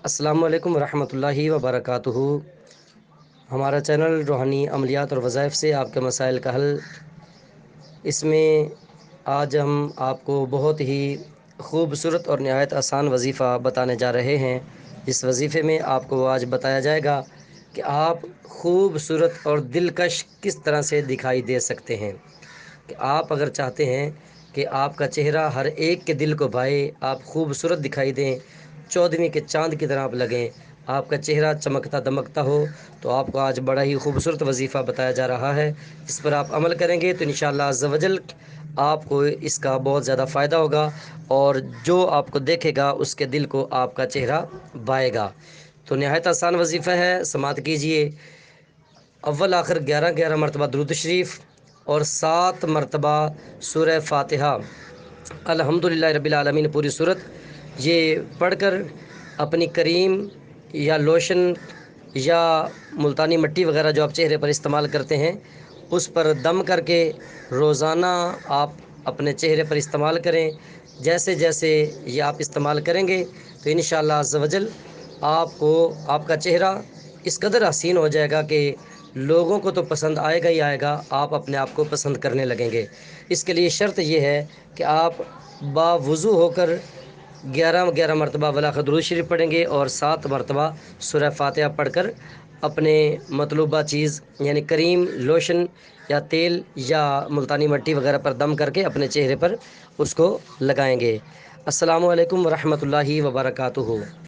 السلام علیکم ورحمۃ اللہ وبرکاتہ۔ ہمارا چینل روحانی عملیات اور وظائف سے آپ کے مسائل کا حل، اس میں آج ہم آپ کو بہت ہی خوبصورت اور نہایت آسان وظیفہ بتانے جا رہے ہیں۔ اس وظیفے میں آپ کو آج بتایا جائے گا کہ آپ خوبصورت اور دلکش کس طرح سے دکھائی دے سکتے ہیں۔ کہ آپ اگر چاہتے ہیں کہ آپ کا چہرہ ہر ایک کے دل کو بھائے، آپ خوبصورت دکھائی دیں، چودھویں کے چاند کی طرح آپ لگیں، آپ کا چہرہ چمکتا دمکتا ہو، تو آپ کو آج بڑا ہی خوبصورت وظیفہ بتایا جا رہا ہے۔ اس پر آپ عمل کریں گے تو انشاءاللہ عز و جل آپ کو اس کا بہت زیادہ فائدہ ہوگا، اور جو آپ کو دیکھے گا اس کے دل کو آپ کا چہرہ بھائے گا۔ تو نہایت آسان وظیفہ ہے، سماعت کیجئے۔ اول آخر 11 مرتبہ درود شریف اور 7 مرتبہ سورہ فاتحہ، الحمدللہ رب العالمین پوری صورت یہ پڑھ کر اپنی کریم یا لوشن یا ملتانی مٹی وغیرہ جو آپ چہرے پر استعمال کرتے ہیں اس پر دم کر کے روزانہ آپ اپنے چہرے پر استعمال کریں۔ جیسے جیسے یہ آپ استعمال کریں گے تو انشاءاللہ عز و جل آپ کو آپ کا چہرہ اس قدر حسین ہو جائے گا کہ لوگوں کو تو پسند آئے گا ہی آئے گا، آپ اپنے آپ کو پسند کرنے لگیں گے۔ اس کے لیے شرط یہ ہے کہ آپ باوضو ہو کر 11 مرتبہ ولاخ درود شریف پڑھیں گے اور 7 مرتبہ سورہ فاتحہ پڑھ کر اپنے مطلوبہ چیز یعنی کریم، لوشن یا تیل یا ملتانی مٹی وغیرہ پر دم کر کے اپنے چہرے پر اس کو لگائیں گے۔ السلام علیکم ورحمۃ اللہ وبرکاتہ۔